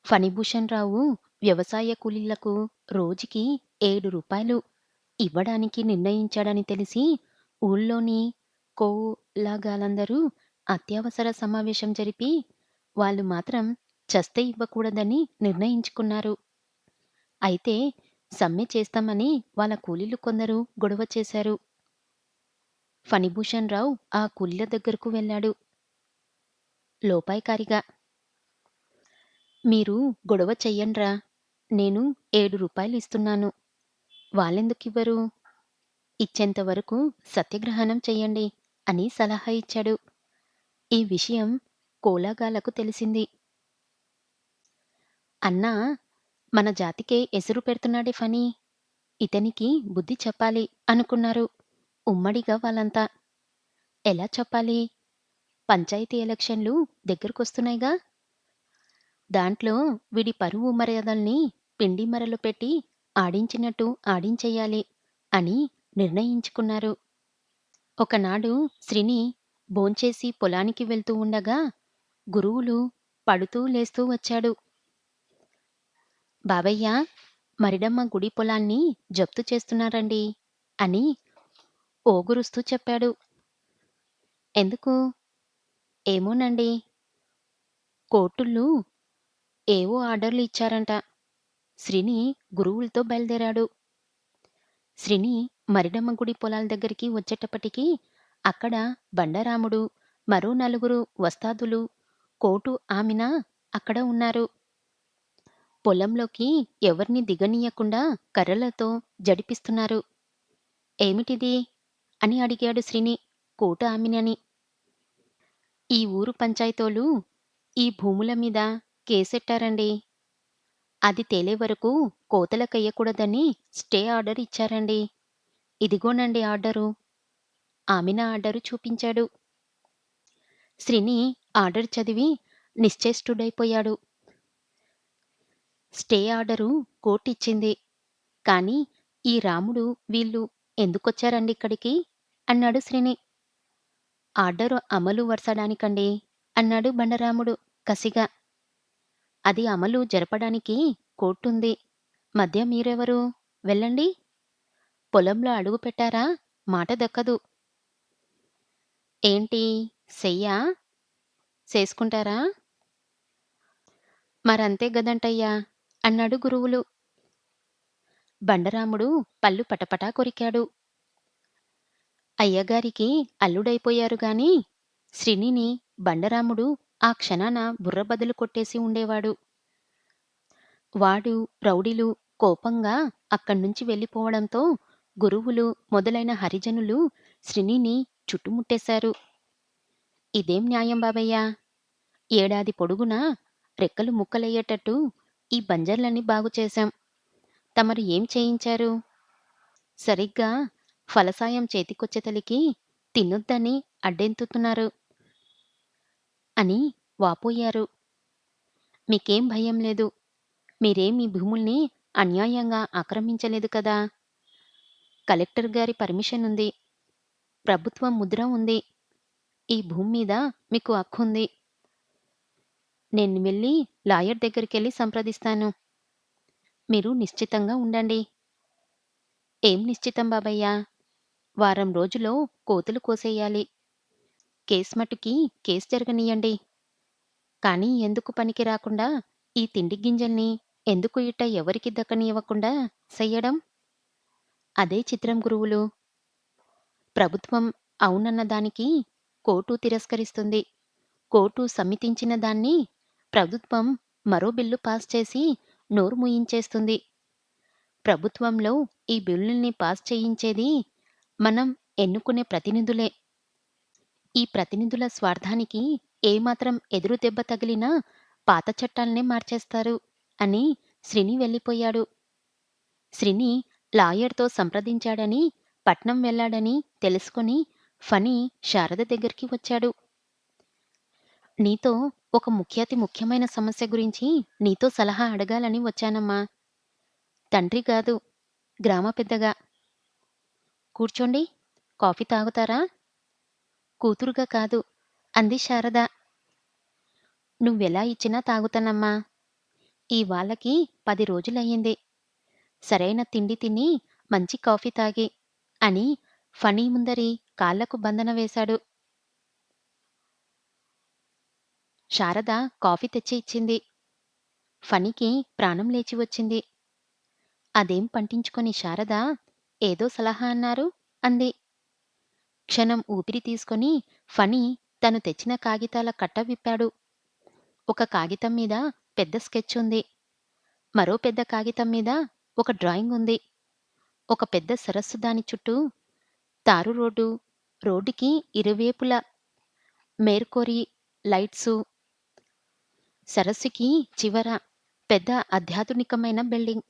ఫణిభూషణ్ రావు వ్యవసాయ కూలీలకు రోజుకి రూ. 7 ఇవ్వడానికి నిర్ణయించాడని తెలిసి ఊళ్ళోని కోలాగాలందరూ అత్యవసర సమావేశం జరిపి వాళ్ళు మాత్రం చస్తే ఇవ్వకూడదని నిర్ణయించుకున్నారు. అయితే సమ్మె చేస్తామని వాళ్ళ కూలీలు కొందరు గొడవ చేశారు. ఫణిభూషణ్ రావు ఆ కూలీల దగ్గరకు వెళ్ళాడు లోపాయికారిగా. మీరు గొడవ చెయ్యండ్రా, నేను రూ. 7 ఇస్తున్నాను. వాళ్ళెందుకివ్వరు? ఇచ్చేంత వరకు సత్యగ్రహణం చెయ్యండి అని సలహా ఇచ్చాడు. ఈ విషయం కోలాగాలకు తెలిసింది. అన్నా, మన జాతికే ఎసరు పెడుతున్నాడే ఫణి, ఇతనికి బుద్ధి చెప్పాలి అనుకున్నారు ఉమ్మడిగా వాళ్ళంతా. ఎలా చెప్పాలి? పంచాయతీ ఎలక్షన్లు దగ్గరకొస్తున్నాయిగా. దాంట్లో వీడి పరువు మర్యాదల్ని పిండి మరలో పెట్టి ఆడించినట్టు ఆడించెయ్యాలి అని నిర్ణయించుకున్నారు. ఒకనాడు శ్రీని భోంచేసి పొలానికి వెళ్తూ ఉండగా గురువులు పడుతూ లేస్తూ వచ్చాడు. బాబయ్య, మరిడమ్మ గుడి పొలాన్ని జప్తు చేస్తున్నారండి అని ఓగురుస్తూ చెప్పాడు. ఎందుకు? ఏమోనండి, కోర్టుళ్ళు ఏవో ఆర్డర్లు ఇచ్చారంట. శ్రీని గురువులతో బయలుదేరాడు. శ్రీని మరిడమ్మ గుడి పొలాల దగ్గరికి వచ్చేటప్పటికి అక్కడ బండరాముడు, మరో 4 వస్తాదులు, కోటు ఆమిన అక్కడ ఉన్నారు. పొలంలోకి ఎవర్ని దిగనీయకుండా కర్రలతో జడిపిస్తున్నారు. ఏమిటిది? అని అడిగాడు శ్రీని కోటు ఆమినని. ఈ ఊరు పంచాయతోలు ఈ భూముల మీద కేసెట్టారండి. అది తేలే వరకు కోతలకెయ్యకూడదని స్టే ఆర్డర్ ఇచ్చారండి. ఇదిగోనండి ఆర్డరు. ఆమిన ఆర్డరు చూపించాడు. శ్రీని ఆర్డర్ చదివి నిశ్చేష్టుడైపోయాడు. Stay order కోర్టిచ్చింది. కాని ఈ రాముడు వీళ్ళు ఎందుకొచ్చారండిక్కడికి? అన్నాడు శ్రీని. ఆర్డరు అమలు వరసడానికండి అన్నాడు బండరాముడు కసిగా. అది అమలు జరపడానికి కోర్టుంది. మధ్య మీరెవరు? వెళ్ళండి. పొలంలో అడుగు పెట్టారా మాట దక్కదు. ఏంటి సెయ్యా? సేసుకుంటారా? మరంతే గదంటయ్యా అన్నాడు గురువులు. బండరాముడు పళ్ళు పటపటా కొరికాడు. అయ్యగారికి అల్లుడైపోయారు గాని శ్రీనిని బండరాముడు ఆ క్షణాన బుర్రబదులు కొట్టేసి ఉండేవాడు. వాడు రౌడీలు కోపంగా అక్కడ్నుంచి వెళ్ళిపోవడంతో గురువులు మొదలైన హరిజనులు శ్రీనిని చుట్టుముట్టేశారు. ఇదేం న్యాయం బాబయ్యా? ఏడాది పొడుగునా రెక్కలు ముక్కలయ్యేటట్టు ఈ బంజర్లన్నీ బాగుచేశాం. తమరు ఏం చేయించారు? సరిగ్గా ఫలసాయం చేతికొచ్చేతలికి తినొద్దని అడ్డెంతుతున్నారు అని వాపోయారు. మీకేం భయం లేదు. మీరేం ఈ భూముల్ని అన్యాయంగా ఆక్రమించలేదు కదా. కలెక్టర్ గారి పర్మిషనుంది. ప్రభుత్వం ముద్ర ఉంది. ఈ భూమ్మీద మీకు హక్కుంది. నేను వెళ్ళి లాయర్ దగ్గరికెళ్ళి సంప్రదిస్తాను. మీరు నిశ్చితంగా ఉండండి. ఏం నిశ్చితం బాబయ్యా? వారం రోజులో కోతలు కోసేయాలి. కేస్ మట్టుకి కేస్ జరగనీయండి. కానీ ఎందుకు పనికి రాకుండా ఈ తిండి గింజల్ని ఎందుకు ఇట్ట ఎవరికి దక్కనివ్వకుండా చెయ్యడం? అదే చిత్రం గురువులు. ప్రభుత్వం అవునన్న దానికి కోర్టు తిరస్కరిస్తుంది. కోర్టు సమ్మతించిన దాన్ని ప్రభుత్వం మరో బిల్లు పాస్ చేసి నోరు మూయించేస్తుంది. ప్రభుత్వంలో ఈ బిల్లుల్ని పాస్ చేయించేది మనం ఎన్నుకునే ప్రతినిధులే. ఈ ప్రతినిధుల స్వార్థానికి ఏమాత్రం ఎదురు దెబ్బ తగిలినా పాత చట్టాల్నే మార్చేస్తారు అని శ్రీని వెళ్ళిపోయాడు. శ్రీని లాయర్తో సంప్రదించాడని, పట్నం వెళ్ళాడని తెలుసుకొని ఫణి శారద దగ్గరికి వచ్చాడు. నీతో ఒక ముఖ్యమైన సమస్య గురించి నీతో సలహా అడగాలని వచ్చానమ్మా. తండ్రి గాదు, గ్రామ పెద్దగా. కూర్చోండి. కాఫీ తాగుతారా? కూతురుగా కాదు అంది శారద. నువ్వెలా ఇచ్చినా తాగుతానమ్మా. ఇవాళకి 10 రోజులయ్యింది. సరైన తిండి తిని, మంచి కాఫీ తాగి అని ఫణి ముందరి కాళ్ళకు బంధన వేశాడు. శారద కాఫీ తెచ్చి ఇచ్చింది. ఫణికి ప్రాణం లేచి వచ్చింది. అదేం పట్టించుకొని శారద, ఏదో సలహా అన్నారు అంది. క్షణం ఊపిరి తీసుకొని ఫణి తను తెచ్చిన కాగితాల కట్ట విప్పాడు. ఒక కాగితం మీద పెద్ద స్కెచ్ ఉంది. మరో పెద్ద కాగితం మీద ఒక డ్రాయింగ్ ఉంది. ఒక పెద్ద సరస్సు దాని చుట్టూ తారు రోడ్డు, రోడ్డుకి ఇరువేపులా మేర్కోరి లైట్సు, సరస్సుకి చివర పెద్ద అత్యాధునికమైన బిల్డింగ్,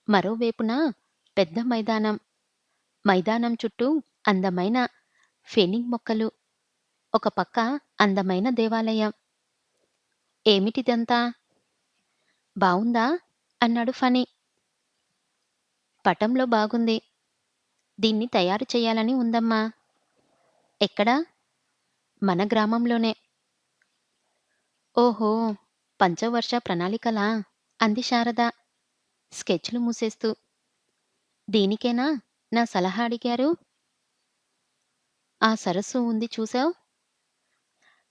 మరోవేపున పెద్ద మైదానం, మైదానం చుట్టూ అందమైన ఫెనింగ్ మొక్కలు, ఒక పక్క అందమైన దేవాలయం. ఏమిటిదంతా? బావుందా? అన్నాడు ఫణి. పటంలో బాగుంది. దీన్ని తయారు చెయ్యాలని ఉందమ్మా. ఎక్కడ? మన గ్రామంలోనే. ఓహో! పంచవర్ష ప్రణాళికలా? అంది శారద స్కెచ్‌లు మూసేస్తూ. దీనికేనా నా సలహా అడిగారు? ఆ సరస్సు ఉంది చూశావ్?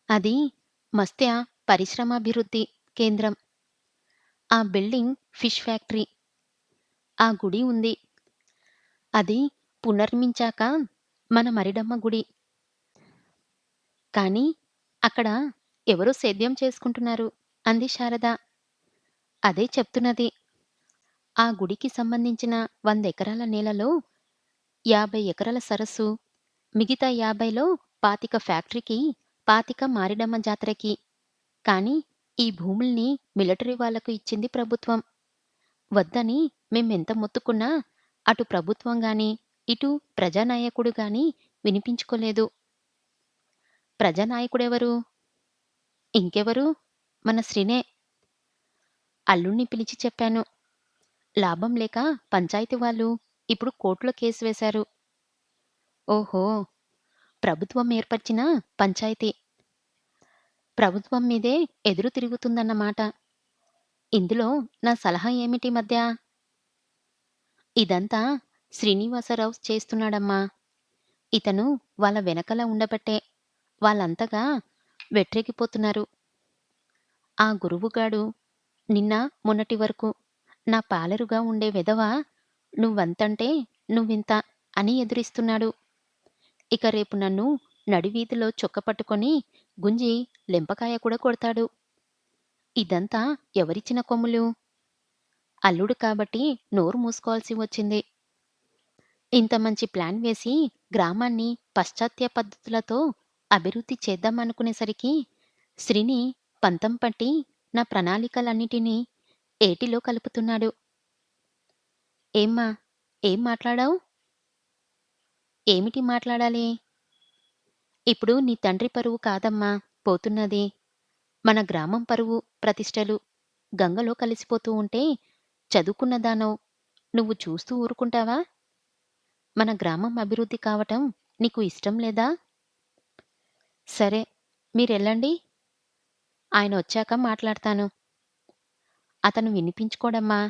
అది మత్స్య పరిశ్రమాభివృద్ధి కేంద్రం. ఆ బిల్డింగ్ ఫిష్ ఫ్యాక్టరీ. ఆ గుడి ఉంది. అది పునర్మించాక మన మరిడమ్మ గుడి. కానీ అక్కడ ఎవరో సేద్యం చేసుకుంటున్నారు అంది శారద. అదే చెప్తున్నది. ఆ గుడికి సంబంధించిన 100 ఎకరాల నేలలో 50 ఎకరాల సరస్సు, మిగతా 50లో 25 ఫ్యాక్టరీకి, 25 మారిడమ్మ జాతరకి. కానీ ఈ భూముల్ని మిలిటరీ వాళ్లకు ఇచ్చింది ప్రభుత్వం. వద్దని మేమెంత మొత్తుకున్నా అటు ప్రభుత్వం గాని, ఇటు ప్రజానాయకుడు గాని వినిపించుకోలేదు. ప్రజానాయకుడెవరు? ఇంకెవరు? మన శ్రీనే. అల్లుణ్ణి పిలిచి చెప్పాను. లాభం లేక పంచాయతీ వాళ్ళు ఇప్పుడు కోర్టులో కేసు వేశారు. ఓహో! ప్రభుత్వం ఏర్పరిచిన పంచాయతీ. ప్రభుత్వం మీదే ఎదురు తిరుగుతుందన్నమాట. ఇందులో నా సలహా ఏమిటి మధ్య? ఇదంతా శ్రీనివాసరావు చేస్తున్నాడమ్మా. ఇతను వాళ్ళ వెనకల ఉండబట్టే వాళ్ళంతగా వెట్రెగిపోతున్నారు. ఆ గురువుగాడు నిన్న మొన్నటి వరకు నా పాలరుగా ఉండే వెధవ నువ్వంతంటే నువ్వింత అని ఎదురిస్తున్నాడు. ఇక రేపు నన్ను నడివీధిలో చొక్క పట్టుకొని గుంజి లెంపకాయ కూడా కొడతాడు. ఇదంతా ఎవరిచ్చిన కొమ్ములు? అల్లుడు కాబట్టి నోరు మూసుకోవాల్సి వచ్చింది. ఇంత మంచి ప్లాన్ వేసి గ్రామాన్ని పాశ్చాత్య పద్ధతులతో అభివృద్ధి చేద్దామనుకునేసరికి శ్రీని పంతం పట్టి నా ప్రణాళికలన్నిటినీ ఏటిలో కలుపుతున్నాడు. ఏమ్మా, ఏం మాట్లాడావు? ఏమిటి మాట్లాడాలి? ఇప్పుడు నీ తండ్రి పరువు కాదమ్మా పోతున్నది. మన గ్రామం పరువు, ప్రతిష్టలు గంగలో కలిసిపోతూ ఉంటే చదువుకున్నదానవు నువ్వు చూస్తూ ఊరుకుంటావా? మన గ్రామం అభివృద్ధి కావటం నీకు ఇష్టం లేదా? సరే, మీరెళ్ళండి. ఆయనొచ్చాక మాట్లాడతాను. అతను వినిపించుకోడమ్మా.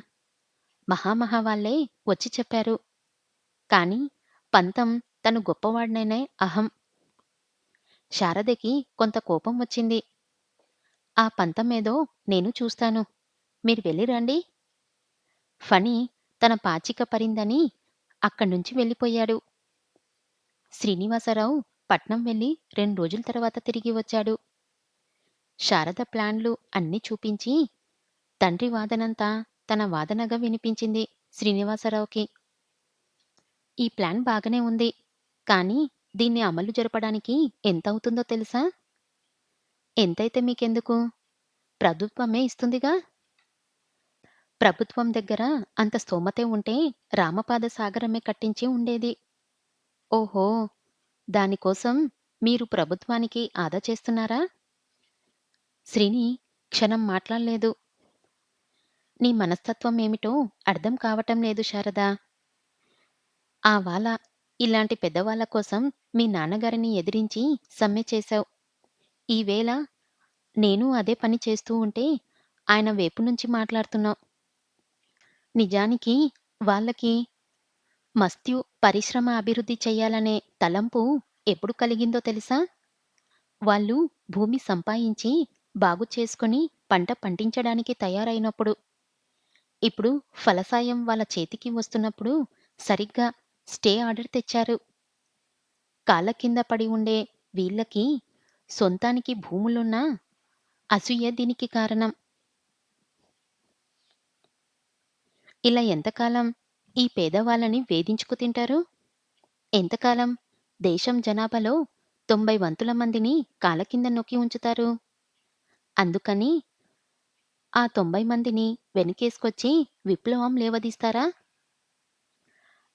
మహామహా వాళ్ళే వచ్చి చెప్పారు. కాని పంతం తను గొప్పవాడిననే అహం. శారదకి కొంత కోపం వచ్చింది. ఆ పంతమేదో నేను చూస్తాను. మీరు వెళ్ళిరండి. ఫణి తన పాచిక పరిందని అక్కడ్నుంచి వెళ్ళిపోయాడు. శ్రీనివాసరావు పట్నం వెళ్ళి 2 రోజుల తర్వాత తిరిగి వచ్చాడు. శారద ప్లాన్లు అన్నీ చూపించి, తండ్రి వాదనంతా తన వాదనగా వినిపించింది శ్రీనివాసరావుకి. ఈ ప్లాన్ బాగానే ఉంది. కానీ దీన్ని అమలు జరపడానికి ఎంతవుతుందో తెలుసా? ఎంతైతే మీకెందుకు? ప్రభుత్వమే ఇస్తుందిగా. ప్రభుత్వం దగ్గర అంత స్తోమతే ఉంటే రామపాద సాగరమే కట్టించి ఉండేది. ఓహో! దానికోసం మీరు ప్రభుత్వానికి ఆదా చేస్తున్నారా? శ్రీని క్షణం మాట్లాడలేదు. నీ మనస్తత్వం ఏమిటో అర్థం కావటం లేదు శారదా. ఆవాల ఇలాంటి పెద్దవాళ్ళ కోసం మీ నాన్నగారిని ఎదిరించి సమ్మె చేశావు. ఈవేళ నేను అదే పని చేస్తూ ఉంటే ఆయన వైపు నుంచి మాట్లాడుతున్నావు. నిజానికి వాళ్ళకి మత్స్యు పరిశ్రమ అభివృద్ధి చెయ్యాలనే తలంపు ఎప్పుడు కలిగిందో తెలుసా? వాళ్ళు భూమి సంపాయించి, బాగు చేసుకొని పంట పండించడానికి తయారైనప్పుడు. ఇప్పుడు ఫలసాయం వాళ్ళ చేతికి వస్తున్నప్పుడు సరిగ్గా స్టే ఆర్డర్ తెచ్చారు. కాళ్ళ కింద పడి ఉండే వీళ్ళకి సొంతానికి భూములున్నా అసూయే దీనికి కారణం. ఇలా ఎంతకాలం ఈ పేదవాళ్ళని వేధించుకు తింటారు? ఎంతకాలం దేశం జనాభాలో 90 వంతుల మందిని కాళ్ళ కింద నొక్కి ఉంచుతారు? అందుకని ఆ 90 మందిని వెనకేసుకొచ్చి విప్లవం లేవదీస్తారా?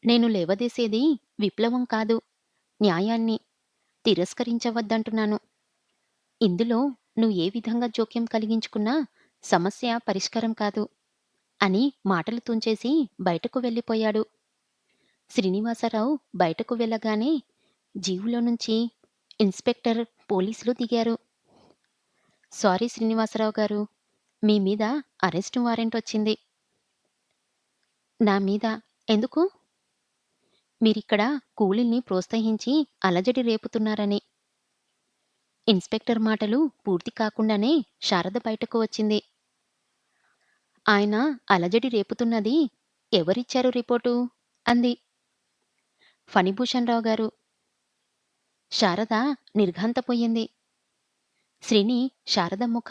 నేను లేవదీసేది విప్లవం కాదు, న్యాయాన్ని. తిరస్కరించవద్దంటున్నాను. ఇందులో నువ్వు ఏ విధంగా జోక్యం కలిగించుకున్నా సమస్య పరిష్కారం కాదు అని మాటలు తుంచేసి బయటకు వెళ్ళిపోయాడు. శ్రీనివాసరావు బయటకు వెళ్ళగానే జీవులో నుంచి ఇన్స్‌పెక్టర్, పోలీసులు దిగారు. సారీ శ్రీనివాసరావు గారు, మీ మీద అరెస్టు వారెంటొచ్చింది. నా మీద ఎందుకు? మీరిక్కడ కూలీల్ని ప్రోత్సహించి అలజడి రేపుతున్నారని. ఇన్స్‌పెక్టర్ మాటలు పూర్తి కాకుండానే శారద బయటకు వచ్చింది. ఆయన అలజడి రేపుతున్నది ఎవరిచ్చారు రిపోర్టు? అంది. ఫణిభూషణ్ రావు గారు. శారద నిర్ఘాంతపోయింది. శ్రీని శారద ముఖ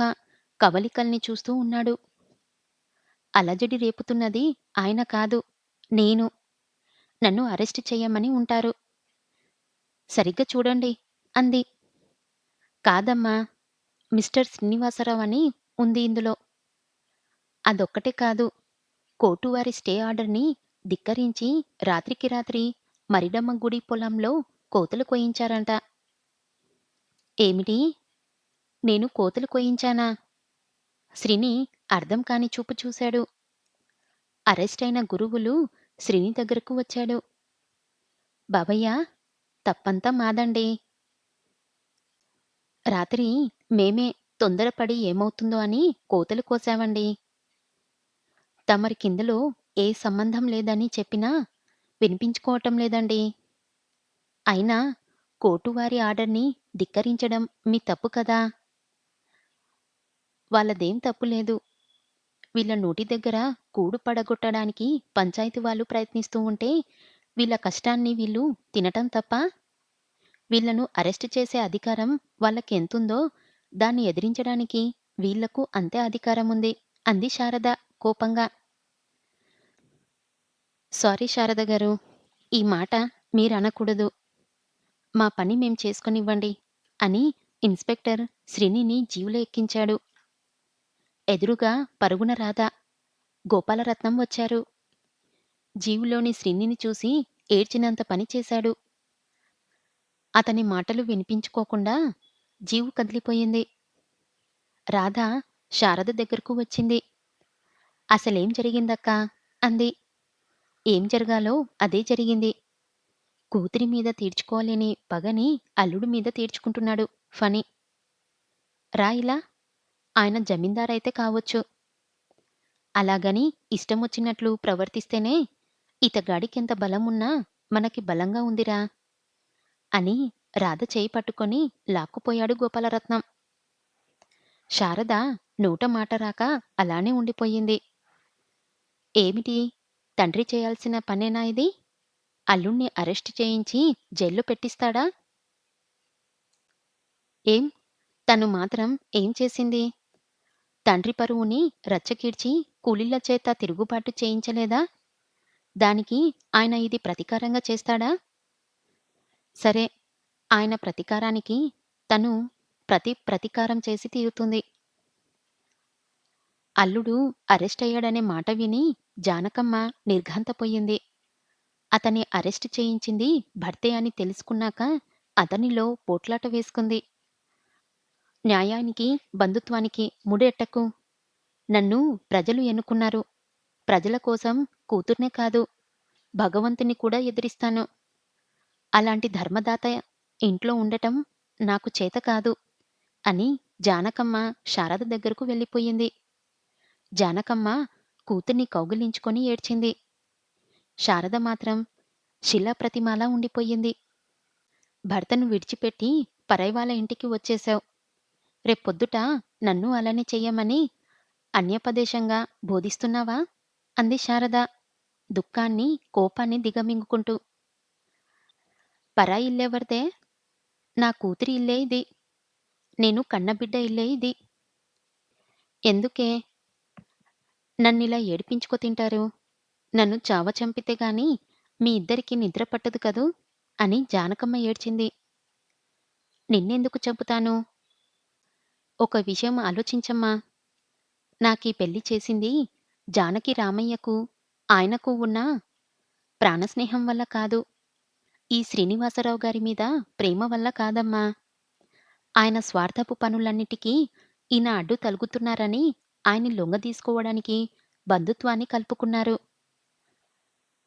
కవళికల్ని చూస్తూ ఉన్నాడు. అలజడి రేపుతున్నది ఆయన కాదు, నేను. నన్ను అరెస్టు చెయ్యమని ఉంటారు. సరిగ్గా చూడండి అంది. కాదమ్మా, మిస్టర్ శ్రీనివాసరావు అని ఉంది ఇందులో. అదొక్కటే కాదు, కోర్టువారి స్టే ఆర్డర్‌ని ధిక్కరించి రాత్రికి రాత్రి మరిడమ్మ గుడి పొలంలో కోతలు కోయించారంట. ఏమిటి? నేను కోతలు కోయించానా? శ్రీని అర్థం కాని చూపు చూశాడు. అరెస్టయిన గురువులు శ్రీని దగ్గరకు వచ్చాడు. బాబయ్య, తప్పంతా మాదండి. రాత్రి మేమే తొందరపడి ఏమవుతుందో అని కోతలు కోశావండి. తమరికిందులో ఏ సంబంధం లేదని చెప్పినా వినిపించుకోవటం లేదండి. అయినా కోర్టువారి ఆర్డర్‌ని ధిక్కరించడం మీ తప్పు కదా! వాళ్ళదేం తప్పు లేదు. వీళ్ళ నోటి దగ్గర కూడు పడగొట్టడానికి పంచాయతీ వాళ్ళు ప్రయత్నిస్తూ ఉంటే, వీళ్ళ కష్టాన్ని వీళ్ళు తినటం తప్పా? వీళ్ళను అరెస్టు చేసే అధికారం వాళ్ళకెంతుందో దాన్ని ఎదిరించడానికి వీళ్ళకు అంతే అధికారముంది అంది శారద కోపంగా. సారీ శారద గారు, ఈ మాట మీరనకూడదు. మా పని మేం చేసుకొనివ్వండి అని ఇన్స్‌పెక్టర్ శ్రీనిని జీవులో ఎక్కించాడు. ఎదురుగా పరుగున రాధ, గోపాలరత్నం వచ్చారు. జీవులోని శ్రీనిని చూసి ఏడ్చినంత పని చేశాడు. అతని మాటలు వినిపించుకోకుండా జీవు కదిలిపోయింది. రాధ శారద దగ్గరకు వచ్చింది. అసలేం జరిగిందక్కా? అంది. ఏం జరగాలో అదే జరిగింది. కూతురి మీద తీర్చుకోలేని పగని అల్లుడి మీద తీర్చుకుంటున్నాడు ఫణి. రా ఇలా. ఆయన జమీందారైతే కావచ్చు. అలాగని ఇష్టమొచ్చినట్లు ప్రవర్తిస్తేనే ఇతగాడికెంత బలమున్నా మనకి బలంగా ఉందిరా అని రాధ చేయి పట్టుకొని లాక్కుపోయాడు గోపాలరత్నం. శారద నోట మాట రాక అలానే ఉండిపోయింది. ఏమిటి, తండ్రి చేయాల్సిన పనేనా ఇది? అల్లుణ్ణి అరెస్టు చేయించి జైల్లో పెట్టిస్తాడా? ఏం, తను మాత్రం ఏం చేసింది? తండ్రి పరువుని రచ్చకీడ్చి కూలీళ్ళ చేత తిరుగుబాటు చేయించలేదా? దానికి ఆయన ఇది ప్రతీకారంగా చేస్తాడా? సరే, ఆయన ప్రతీకారానికి తను ప్రతీకారం చేసి తీరుతుంది. అల్లుడు అరెస్టయ్యాడనే మాట విని జానకమ్మ నిర్ఘాంతపోయింది. అతన్ని అరెస్టు చేయించింది భర్తే అని తెలుసుకున్నాక అతనిలో పోట్లాట వేసుకుంది. న్యాయానికి, బంధుత్వానికి ముడెట్టకు. నన్ను ప్రజలు ఎన్నుకున్నారు. ప్రజల కోసం కూతుర్నే కాదు, భగవంతుని కూడా ఎదిరిస్తాను. అలాంటి ధర్మదాత ఇంట్లో ఉండటం నాకు చేత కాదు అని జానకమ్మ శారద దగ్గరకు వెళ్ళిపోయింది. జానకమ్మ కూతుర్ని కౌగిలించుకొని ఏడ్చింది. శారద మాత్రం శిలాప్రతిమలా ఉండిపోయింది. భర్తను విడిచిపెట్టి పరాయివాళ్ళ ఇంటికి వచ్చేశావు. రేపొద్దుట నన్నూ అలానే చెయ్యమని అన్యపదేశంగా బోధిస్తున్నావా? అంది శారద దుఃఖాన్ని, కోపాన్ని దిగమింగుకుంటూ. పరాయి ఇల్లెవరిదే? నా కూతురి ఇల్లే ఇది. నేను కన్నబిడ్డ ఇల్లే ఇది. ఎందుకే నన్నిలా ఏడిపించుకో తింటారు? నన్ను చావచంపితే గాని మీ ఇద్దరికీ నిద్ర పట్టదు కదూ అని జానకమ్మ ఏడ్చింది. నిన్నెందుకు చంపుతాను? ఒక విషయం ఆలోచించమ్మా. నాకీ పెళ్లి చేసింది జానకి రామయ్యకు, ఆయనకు ఉన్న ప్రాణస్నేహం వల్ల కాదు. ఈ శ్రీనివాసరావు గారి మీద ప్రేమ వల్ల కాదమ్మా. ఆయన స్వార్థపు పనులన్నిటికీ ఈయన అడ్డు తలుగుతున్నారని ఆయన్ని లొంగదీసుకోవడానికి బంధుత్వాన్ని కలుపుకున్నారు.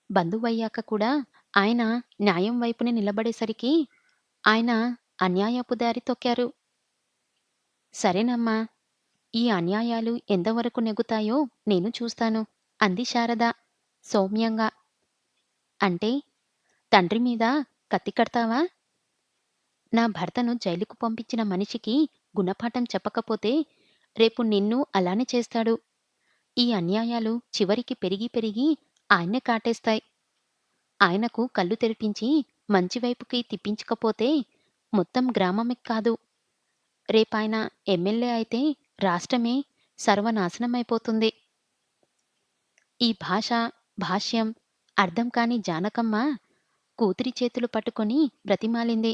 బంధువయ్యాక కూడా ఆయన న్యాయం వైపునే నిలబడేసరికి ఆయన అన్యాయపు దారి తొక్కారు. సరేనమ్మా, ఈ అన్యాయాలు ఎంతవరకు నెగ్గుతాయో నేను చూస్తాను అంది శారద సౌమ్యంగా. అంటే తండ్రి మీద కత్తి కడతావా? నా భర్తను జైలుకు పంపించిన మనిషికి గుణపాఠం చెప్పకపోతే రేపు నిన్నూ అలానే చేస్తాడు. ఈ అన్యాయాలు చివరికి పెరిగి పెరిగి ఆయన్నే కాటేస్తాయి. ఆయనకు కళ్ళు తెరిపించి మంచివైపుకి తిప్పించకపోతే మొత్తం గ్రామమే కాదు, రేపాయన ఎమ్మెల్యే అయితే రాష్ట్రమే సర్వనాశనమైపోతుంది. ఈ భాష్యం అర్థం కాని జానకమ్మ కూతురి చేతులు పట్టుకొని బ్రతిమాలింది.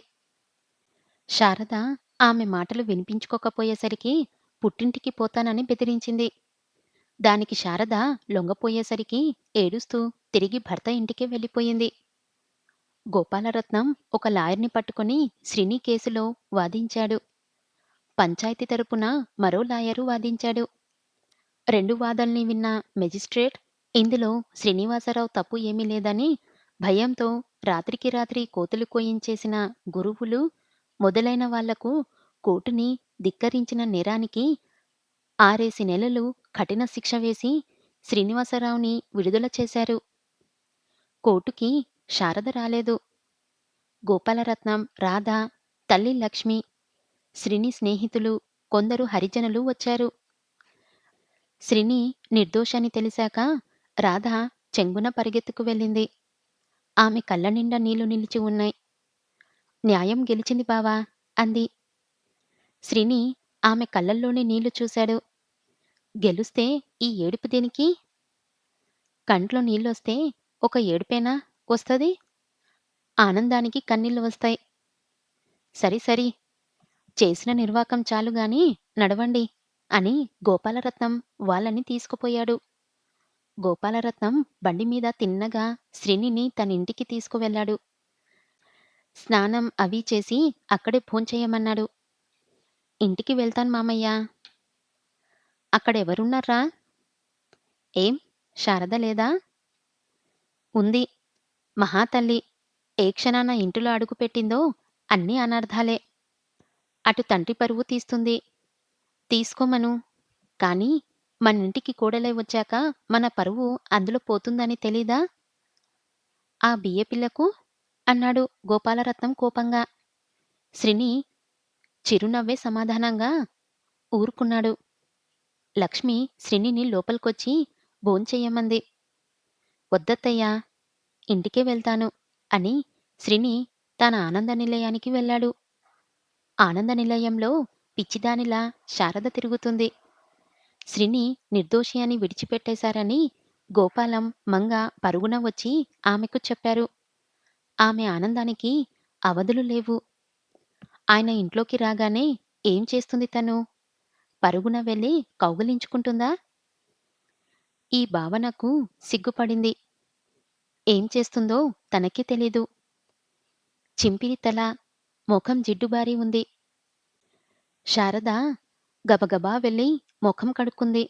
శారద ఆమె మాటలు వినిపించుకోకపోయేసరికి పుట్టింటికి పోతానని బెదిరించింది. దానికి శారద లొంగపోయేసరికి ఏడుస్తూ తిరిగి భర్త ఇంటికే వెళ్ళిపోయింది. గోపాలరత్నం ఒక లాయర్ని పట్టుకొని శ్రీని కేసులో వాదించాడు. పంచాయతీ తరపున మరో లాయరు వాదించాడు. రెండు వాదల్ని విన్న మెజిస్ట్రేట్ ఇందులో శ్రీనివాసరావు తప్పు ఏమీ లేదని భయంతో రాత్రికి రాత్రి కోతులు కోయించేసిన గురువులు మొదలైన వాళ్లకు కోర్టుని ధిక్కరించిన నేరానికి 6 నెలలు కఠిన శిక్ష వేసి శ్రీనివాసరావుని విడుదల చేశారు. కోర్టుకి శారద రాలేదు. గోపాలరత్నం, రాధ, తల్లి లక్ష్మి, శ్రీని స్నేహితులు, కొందరు హరిజనులు వచ్చారు. శ్రీని నిర్దోషని తెలిసాక రాధ చెంగున పరిగెత్తుకు వెళ్ళింది. ఆమె కళ్ళనిండా నీళ్లు నిలిచి ఉన్నాయి. న్యాయం గెలిచింది బావా అంది. శ్రీని ఆమె కళ్ళల్లోని నీళ్లు చూశాడు. గెలుస్తే ఈ ఏడుపు దేనికి? కంట్లో నీళ్ళొస్తే ఒక ఏడుపేనా వస్తది? ఆనందానికి కన్నీళ్లు వస్తాయి. సరి సరి, చేసిన నిర్వాకం చాలుగాని నడవండి అని గోపాలరత్నం వాళ్ళని తీసుకుపోయాడు. గోపాలరత్నం బండిమీద తిన్నగా శ్రీనిని తనింటికి తీసుకువెళ్ళాడు. స్నానం అవి చేసి అక్కడే భోంచెయ్యమన్నాడు. ఇంటికి వెళ్తాను మామయ్య. అక్కడెవరున్నారా? ఏం శారద లేదా? ఉంది. మహాతల్లి ఏ క్షణాన ఇంటిలో అడుగుపెట్టిందో అన్నీ అనర్థాలే. అటు తండ్రి పరువు తీస్తుంది. తీసుకోమను. కాని మనింటికి కోడలై వచ్చాక మన పరువు అందులో పోతుందని తెలీదా? ఆ బియ్యపిల్లకు అన్నాడు గోపాలరత్నం కోపంగా. శ్రీని చిరునవ్వే సమాధానంగా ఊరుకున్నాడు. లక్ష్మి శ్రీనిని లోపలికొచ్చి భోంచెయ్యమంది. వద్దత్తయ్యా, ఇంటికే వెళ్తాను అని శ్రీని తన ఆనంద నిలయానికి వెళ్ళాడు. ఆనంద నిలయంలో పిచ్చిదానిలా శారద తిరుగుతుంది. శ్రీని నిర్దోషి అని విడిచిపెట్టేశారని గోపాలం, మంగ పరుగున వచ్చి ఆమెకు చెప్పారు. ఆమె ఆనందానికి అవధులు లేవు. ఆయన ఇంట్లోకి రాగానే ఏం చేస్తుంది తను? పరుగున వెళ్ళి కౌగిలించుకుంటుందా? ఈ భావనకు సిగ్గుపడింది. ఏం చేస్తుందో తనకే తెలీదు. చింపిరి తల, ముఖం జిడ్డుబారి ఉంది. శారద గబగబా వెళ్ళి ముఖం కడుక్కుంది.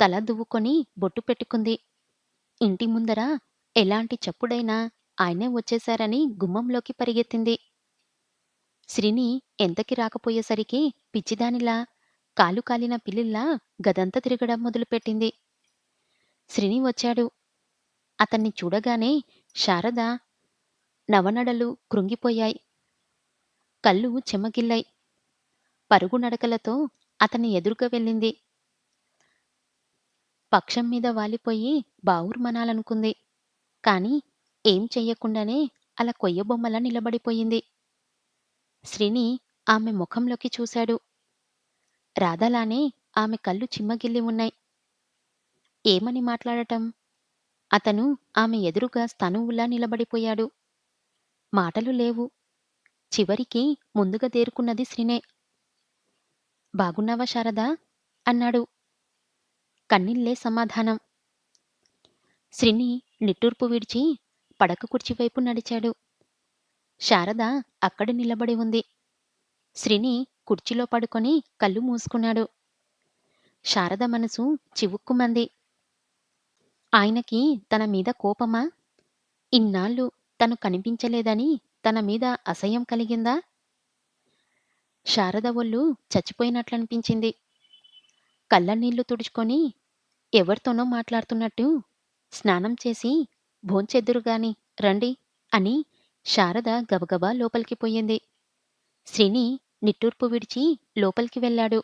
తల దువ్వుకొని బొట్టు పెట్టుకుంది. ఇంటి ముందర ఎలాంటి చప్పుడైనా ఆయనే వచ్చేశారని గుమ్మంలోకి పరిగెత్తింది. శ్రీని ఎంతకి రాకపోయేసరికి పిచ్చిదానిలా కాలు కాలిన పిల్లిలా గదంతా తిరగడం మొదలుపెట్టింది. శ్రీని వచ్చాడు. అతన్ని చూడగానే శారద నవనడలు కృంగిపోయాయి. కళ్ళు చెమ్మగిల్లాయి. పరుగు నడకలతో అతని ఎదురుగా వెళ్ళింది. పక్షం మీద వాలిపోయి బావురుమనాలనుకుంది. కాని ఏం చెయ్యకుండానే అలా కొయ్యబొమ్మలా నిలబడిపోయింది. శ్రీని ఆమె ముఖంలోకి చూశాడు. రాధలానే ఆమె కళ్ళు చిమ్మగిల్లి ఉన్నాయి. ఏమని మాట్లాడటం? అతను ఆమె ఎదురుగా స్తనువులా నిలబడిపోయాడు. మాటలు లేవు. చివరికి ముందుగా తేరుకున్నది శ్రీనే. బాగున్నావా శారదా? అన్నాడు. కన్నీళ్ళే సమాధానం. శ్రీని నిట్టూర్పు విడిచి పడక కుర్చీ వైపు నడిచాడు. శారద అక్కడే నిలబడి ఉంది. శ్రీని కుర్చీలో పడుకొని కళ్ళు మూసుకున్నాడు. శారద మనసు చివుక్కుమంది. ఆయనకి తన మీద కోపమా? ఇన్నాళ్ళు తను కనిపించలేదని తన మీద అసహ్యం కలిగిందా? శారద ఒళ్ళు చచ్చిపోయినట్లనిపించింది. కళ్ళనీళ్లు తుడుచుకొని ఎవరితోనో మాట్లాడుతున్నట్టు స్నానం చేసి భోంచెద్దురుగాని రండి అని శారద గబగబా లోపలికి పోయింది. శ్రీని నిట్టూర్పు విడిచి లోపలికి వెళ్ళాడు.